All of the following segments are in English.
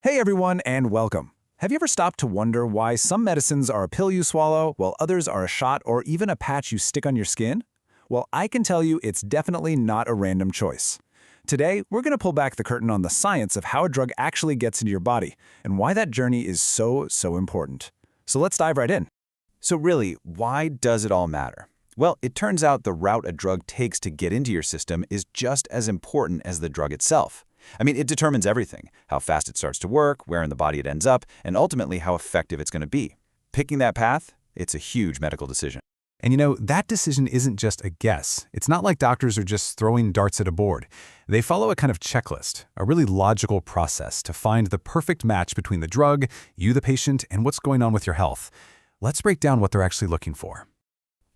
Hey everyone, and welcome. Have you ever stopped to wonder why some medicines are a pill you swallow, while others are a shot or even a patch you stick on your skin? Well, I can tell you it's definitely not a random choice. Today, we're going to pull back the curtain on the science of how a drug actually gets into your body and why that journey is so important. So let's dive right in. So really, why does it all matter? Well, it turns out the route a drug takes to get into your system is just as important as the drug itself. It determines everything: how fast it starts to work, where in the body it ends up, and ultimately how effective it's going to be. Picking that path, it's a huge medical decision. And that decision isn't just a guess. It's not like doctors are just throwing darts at a board. They follow a kind of checklist, a really logical process to find the perfect match between the drug, you the patient, and what's going on with your health. Let's break down what they're actually looking for.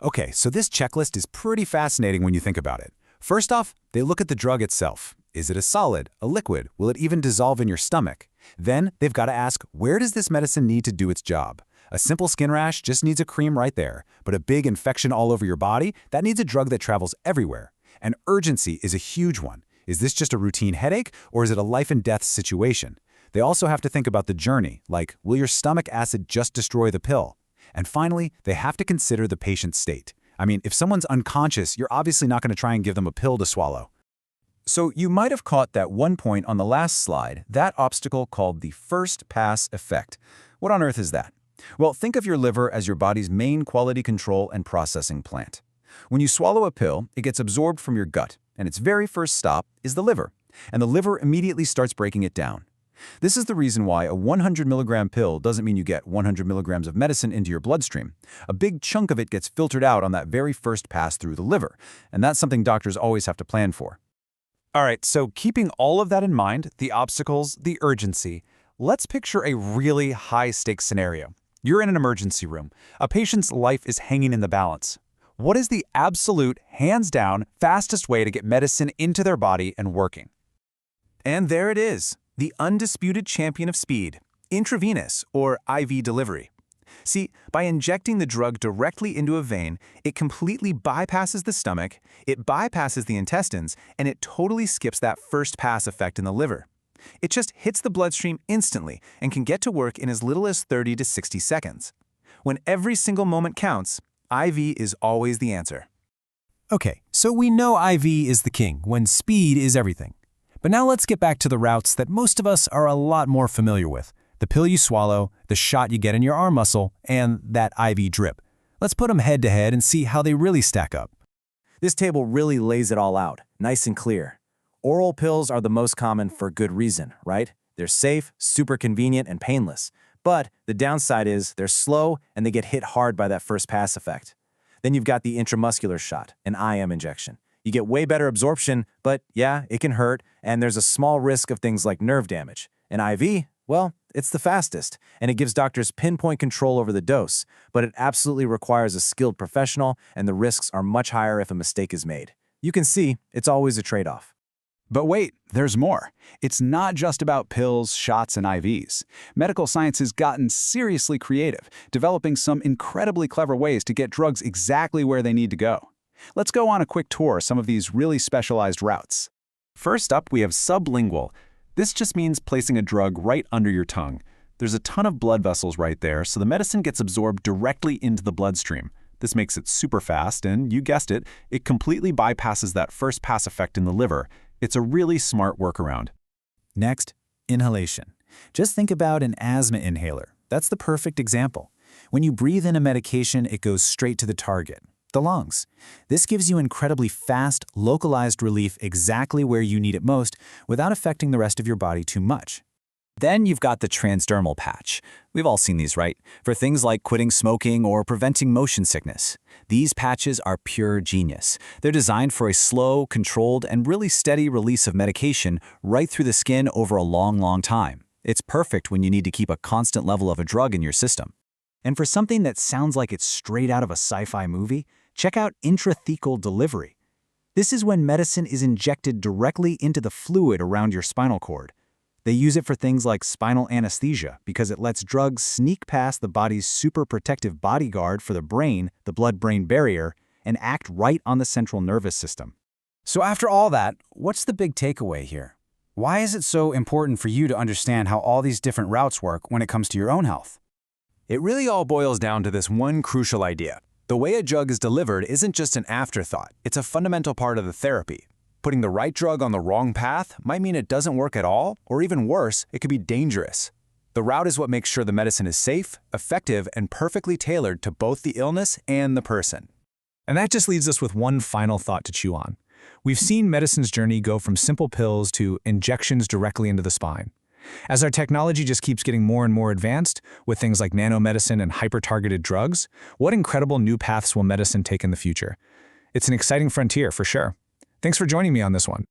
Okay, so this checklist is pretty fascinating when you think about it. First off, they look at the drug itself. Is it a solid, a liquid? Will it even dissolve in your stomach? Then they've got to ask, where does this medicine need to do its job? A simple skin rash just needs a cream right there, but a big infection all over your body, that needs a drug that travels everywhere. And urgency is a huge one. Is this just a routine headache, or is it a life and death situation? They also have to think about the journey, like, will your stomach acid just destroy the pill? And finally, they have to consider the patient's state. If someone's unconscious, you're obviously not going to try and give them a pill to swallow. So you might have caught that one point on the last slide, that obstacle called the first pass effect. What on earth is that? Well, think of your liver as your body's main quality control and processing plant. When you swallow a pill, it gets absorbed from your gut, and its very first stop is the liver, and the liver immediately starts breaking it down. This is the reason why a 100 milligram pill doesn't mean you get 100 milligrams of medicine into your bloodstream. A big chunk of it gets filtered out on that very first pass through the liver, and that's something doctors always have to plan for. All right, so keeping all of that in mind, the obstacles, the urgency, let's picture a really high-stakes scenario. You're in an emergency room. A patient's life is hanging in the balance. What is the absolute, hands-down, fastest way to get medicine into their body and working? And there it is, the undisputed champion of speed, intravenous or IV delivery. See, by injecting the drug directly into a vein, it completely bypasses the stomach, it bypasses the intestines, and it totally skips that first pass effect in the liver. It just hits the bloodstream instantly and can get to work in as little as 30 to 60 seconds. When every single moment counts, IV is always the answer. Okay, so we know IV is the king when speed is everything. But now let's get back to the routes that most of us are a lot more familiar with. The pill you swallow, the shot you get in your arm muscle, and that IV drip. Let's put them head to head and see how they really stack up. This table really lays it all out, nice and clear. Oral pills are the most common for good reason, right? They're safe, super convenient, and painless. But the downside is they're slow and they get hit hard by that first pass effect. Then you've got the intramuscular shot, an IM injection. You get way better absorption, but yeah, it can hurt, and there's a small risk of things like nerve damage. An IV, well, it's the fastest, and it gives doctors pinpoint control over the dose, but it absolutely requires a skilled professional, and the risks are much higher if a mistake is made. You can see, it's always a trade-off. But wait, there's more. It's not just about pills, shots, and IVs. Medical science has gotten seriously creative, developing some incredibly clever ways to get drugs exactly where they need to go. Let's go on a quick tour of some of these really specialized routes. First up, we have sublingual. This just means placing a drug right under your tongue. There's a ton of blood vessels right there, so the medicine gets absorbed directly into the bloodstream. This makes it super fast, and you guessed it, it completely bypasses that first pass effect in the liver. It's a really smart workaround. Next, inhalation. Just think about an asthma inhaler. That's the perfect example. When you breathe in a medication, it goes straight to the target, the lungs. This gives you incredibly fast, localized relief exactly where you need it most without affecting the rest of your body too much. Then you've got the transdermal patch. We've all seen these, right? For things like quitting smoking or preventing motion sickness. These patches are pure genius. They're designed for a slow, controlled, and really steady release of medication right through the skin over a long time. It's perfect when you need to keep a constant level of a drug in your system. And for something that sounds like it's straight out of a sci-fi movie, check out intrathecal delivery. This is when medicine is injected directly into the fluid around your spinal cord. They use it for things like spinal anesthesia because it lets drugs sneak past the body's super protective bodyguard for the brain, the blood-brain barrier, and act right on the central nervous system. So after all that, what's the big takeaway here? Why is it so important for you to understand how all these different routes work when it comes to your own health? It really all boils down to this one crucial idea. The way a drug is delivered isn't just an afterthought, it's a fundamental part of the therapy. Putting the right drug on the wrong path might mean it doesn't work at all, or even worse, it could be dangerous. The route is what makes sure the medicine is safe, effective, and perfectly tailored to both the illness and the person. And that just leaves us with one final thought to chew on. We've seen medicine's journey go from simple pills to injections directly into the spine. As our technology just keeps getting more and more advanced, with things like nanomedicine and hyper-targeted drugs, what incredible new paths will medicine take in the future? It's an exciting frontier, for sure. Thanks for joining me on this one.